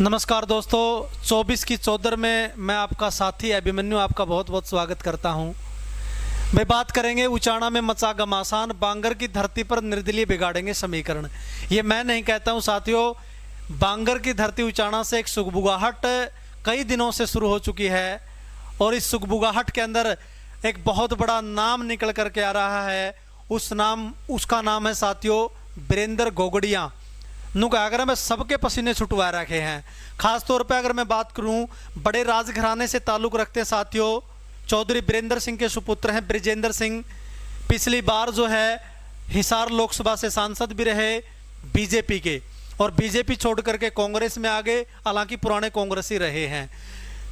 नमस्कार दोस्तों, 24 की चौधर में मैं आपका साथी अभिमन्यु आपका बहुत बहुत स्वागत करता हूं। मैं बात करेंगे उचाणा में मचा घमासान, बांगर की धरती पर निर्दलीय बिगाड़ेंगे समीकरण। ये मैं नहीं कहता हूं साथियों, बांगर की धरती उचाणा से एक सुगबुगाहट कई दिनों से शुरू हो चुकी है और इस सुगबुगाहट के अंदर एक बहुत बड़ा नाम निकल करके आ रहा है। उसका नाम है साथियों वीरेंद्र गोगड़िया। नुका अगर मैं सबके पसीने छुटवा रखे हैं। खास तौर पे अगर मैं बात करूं, बड़े राजघराने से ताल्लुक रखते साथियों चौधरी वीरेंद्र सिंह के सुपुत्र हैं ब्रिजेंद्र सिंह। पिछली बार जो है हिसार लोकसभा से सांसद भी रहे बीजेपी के, और बीजेपी छोड़ करके कांग्रेस में आ गए, हालांकि पुराने कांग्रेसी रहे हैं।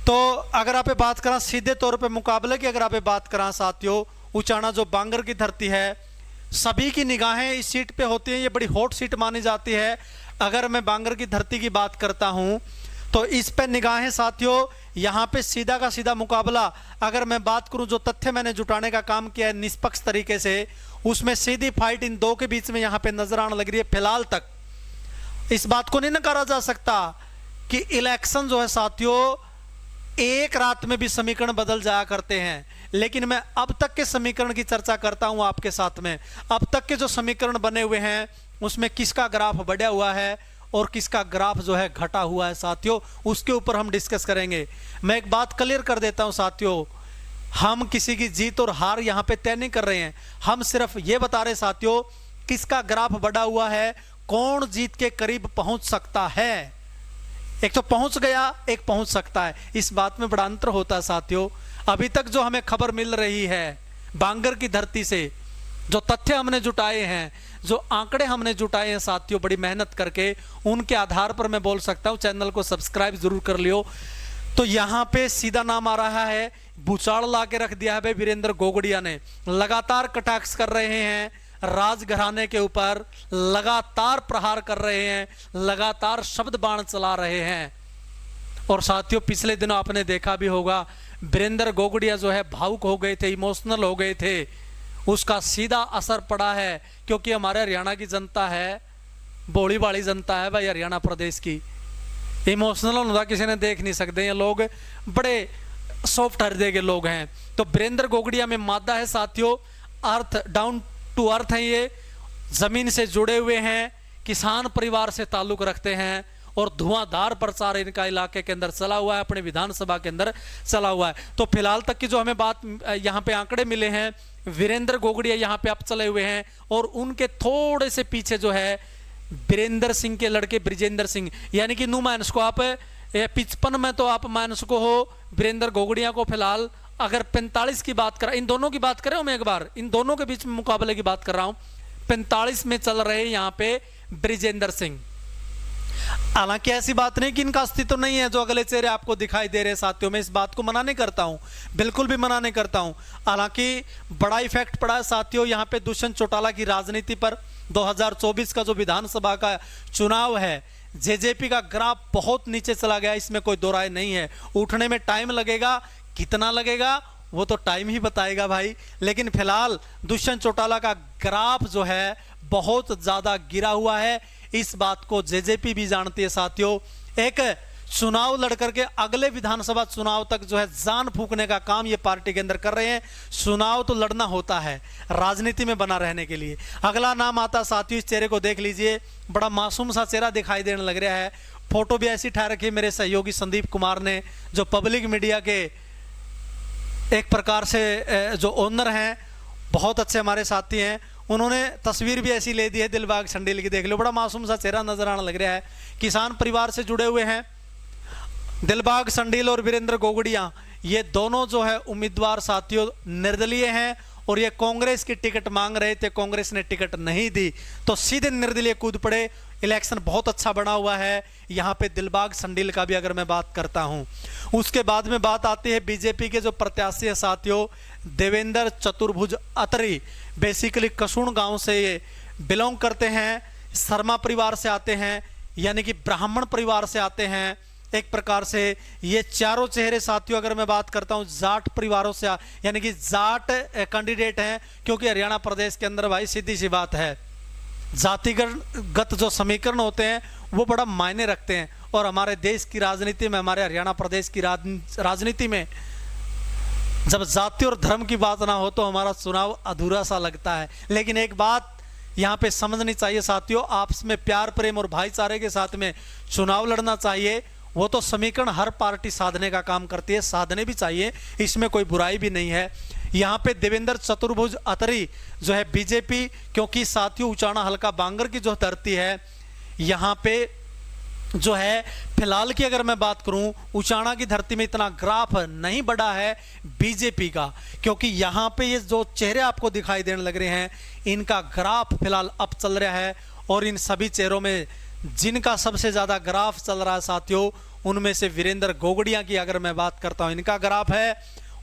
तो अगर आप बात करें सीधे तौर पे मुकाबले की, अगर आप बात करें साथियों, उचाणा जो बांगर की धरती है, सभी की निगाहें इस सीट पे होती हैं। ये बड़ी हॉट सीट मानी जाती है। अगर मैं बांगर की धरती की बात करता हूं तो इस पे निगाहें साथियों, यहां पे सीधा का सीधा मुकाबला। अगर मैं बात करूं, जो तथ्य मैंने जुटाने का काम किया है निष्पक्ष तरीके से, उसमें सीधी फाइट इन दो के बीच में यहां पे नजर आने लग रही है। फिलहाल तक इस बात को नहीं नकारा जा सकता कि इलेक्शन जो है साथियों एक रात में भी समीकरण बदल जाया करते हैं, लेकिन मैं अब तक के समीकरण की चर्चा करता हूं आपके साथ में। अब तक के जो समीकरण बने हुए हैं उसमें किसका ग्राफ बढ़ा हुआ है और किसका ग्राफ जो है घटा हुआ है साथियों, उसके ऊपर हम डिस्कस करेंगे। मैं एक बात क्लियर कर देता हूं साथियों, हम किसी की जीत और हार यहां पे तय नहीं कर रहे हैं। हम सिर्फ ये बता रहे साथियों किसका ग्राफ बढ़ा हुआ है, कौन जीत के करीब पहुंच सकता है। एक तो पहुंच गया, एक पहुंच सकता है, इस बात में बड़ा अंतर होता है साथियों। अभी तक जो हमें खबर मिल रही है बांगर की धरती से, जो तथ्य हमने जुटाए हैं, जो आंकड़े हमने जुटाए हैं साथियों बड़ी मेहनत करके, उनके आधार पर मैं बोल सकता हूं, चैनल को सब्सक्राइब जरूर कर लियो। तो यहां पे सीधा नाम आ रहा है, भूचाड़ ला के रख दिया है वीरेंद्र गोगड़िया ने। लगातार कटाक्ष कर रहे हैं राजघराने के ऊपर, लगातार प्रहार कर रहे हैं, लगातार शब्द बाण चला रहे हैं। और साथियों पिछले दिनों आपने देखा भी होगा, वीरेंद्र गोगड़िया जो है भावुक हो गए थे, इमोशनल हो गए थे। उसका सीधा असर पड़ा है, क्योंकि हमारे हरियाणा की जनता है, भोली भाली जनता है भाई हरियाणा प्रदेश की। इमोशनल होना किसी ने देख नहीं सकते, ये लोग बड़े सॉफ्ट हृदय के लोग हैं। तो वीरेंद्र गोगड़िया में मादा है साथियों, अर्थ डाउन टू अर्थ है, ये जमीन से जुड़े हुए हैं, किसान परिवार से ताल्लुक रखते हैं, और धुआंधार प्रचार इनका इलाके के अंदर चला हुआ है, अपने विधानसभा के अंदर चला हुआ है। तो फिलहाल तक की जो हमें बात यहाँ पे आंकड़े मिले हैं, वीरेंद्र गोगड़िया यहाँ पे अब चले हुए हैं, और उनके थोड़े से पीछे जो है वीरेंद्र सिंह के लड़के ब्रिजेंद्र सिंह, यानी कि नु माइनस को आप 55 में तो आप माइनस को हो वीरेंद्र गोगड़िया को। फिलहाल अगर 45 की बात करें, इन दोनों की बात करें, मैं एक बार इन दोनों के बीच में मुकाबले की बात कर रहा हूं, 45 में चल रहे यहाँ पे ब्रिजेंद्र सिंह। हालांकि ऐसी बात नहीं कि इनका अस्तित्व नहीं है, जो अगले चेहरे आपको दिखाई दे रहे साथियों, मैं इस बात को मना नहीं करता हूं, बिल्कुल भी मना नहीं करता हूं। हालांकि बड़ा इफेक्ट पड़ा है साथियों यहाँ पे दुष्यंत चौटाला की राजनीति पर। 2024 का जो विधानसभा का चुनाव है, जेजेपी का ग्राफ बहुत नीचे चला गया, इसमें कोई दो राय नहीं है। उठने में टाइम लगेगा, कितना लगेगा वो तो टाइम ही बताएगा भाई, लेकिन फिलहाल दुष्यंत चौटाला का ग्राफ जो है बहुत ज्यादा गिरा हुआ है। इस बात को जेजेपी भी जानती है साथियों। एक चुनाव लड़कर के अगले विधानसभा चुनाव तक जो है जान फूकने का काम ये पार्टी के अंदर कर रहे हैं। चुनाव तो लड़ना होता है राजनीति में बना रहने के लिए। अगला नाम आता साथियों, इस चेहरे को देख लीजिए, बड़ा मासूम सा चेहरा दिखाई देने लग रहा है। फोटो भी ऐसी ठहर रखी मेरे सहयोगी संदीप कुमार ने, जो पब्लिक मीडिया के एक प्रकार से जो ओनर हैं, बहुत अच्छे हमारे साथी हैं, उन्होंने तस्वीर भी ऐसी ले दी है दिलबाग संडील की, देख लो, बड़ा मासूम सा चेहरा नजर आने लग रहा है। किसान परिवार से जुड़े हुए हैं दिलबाग संडील और वीरेंद्र गोगड़िया, ये दोनों जो है उम्मीदवार साथियों निर्दलीय हैं, और ये कांग्रेस की टिकट मांग रहे थे, कांग्रेस ने टिकट नहीं दी तो सीधे निर्दलीय कूद पड़े। इलेक्शन बहुत अच्छा बना हुआ है यहाँ पे दिलबाग संडील का भी अगर मैं बात करता हूँ। उसके बाद में बात आती है बीजेपी के जो प्रत्याशी है साथियों, देवेंद्र चतुर्भुज अतरी, बेसिकली कसूण गांव से ये बिलोंग करते हैं, शर्मा परिवार से आते हैं, यानी कि ब्राह्मण परिवार से आते हैं। एक प्रकार से ये चारों चेहरे साथियों अगर मैं बात करता हूं जाट परिवारों से, यानी कि जाट कैंडिडेट हैं, क्योंकि हरियाणा प्रदेश के अंदर भाई सीधी सी बात है, जातिगत जो समीकरण होते हैं वो बड़ा मायने रखते हैं। और हमारे देश की राजनीति में, हमारे हरियाणा प्रदेश की राजनीति में जब जाति और धर्म की बात ना हो तो हमारा चुनाव अधूरा सा लगता है। लेकिन एक बात यहाँ पे समझनी चाहिए साथियों, आपस में प्यार प्रेम और भाईचारे के साथ में चुनाव लड़ना चाहिए। वो तो समीकरण हर पार्टी साधने का काम करती है, साधने भी चाहिए, इसमें कोई बुराई भी नहीं है। यहाँ पे देवेंद्र चतुर्भुज अतरी जो है बीजेपी, क्योंकि साथियों उचाना हल्का बांगर की जो धरती है यहाँ पे जो है फिलहाल की अगर मैं बात करूं, उचाना की धरती में इतना ग्राफ नहीं बढ़ा है बीजेपी का, क्योंकि यहाँ पे ये जो चेहरे आपको दिखाई देने लग रहे हैं इनका ग्राफ फिलहाल अप चल रहा है। और इन सभी चेहरों में जिनका सबसे ज्यादा ग्राफ चल रहा है साथियों, उनमें से वीरेंद्र गोगड़िया की अगर मैं बात करता हूं इनका ग्राफ है।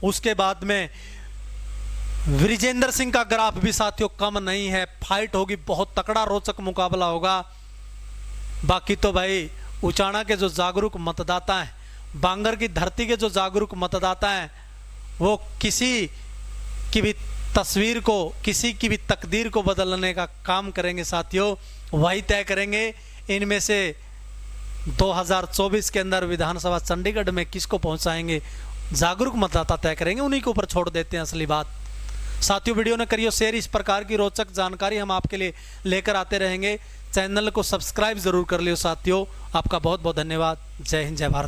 उसके बाद में विजेंद्र सिंह का ग्राफ भी साथियों कम नहीं है। फाइट होगी, बहुत तकड़ा रोचक मुकाबला होगा। बाकी तो भाई उचाना के जो जागरूक मतदाता हैं, बांगर की धरती के जो जागरूक मतदाता हैं, वो किसी की भी तस्वीर को, किसी की भी तकदीर को बदलने का काम करेंगे साथियों, वही तय करेंगे इनमें से 2024 के अंदर विधानसभा चंडीगढ़ में किसको पहुंचाएंगे। जागरूक मतदाता तय करेंगे, उन्हीं के ऊपर छोड़ देते हैं असली बात। साथियों वीडियो ने करियो शेयर, इस प्रकार की रोचक जानकारी हम आपके लिए लेकर आते रहेंगे। चैनल को सब्सक्राइब जरूर कर लियो साथियों। आपका बहुत बहुत धन्यवाद। जय हिंद, जय भारत।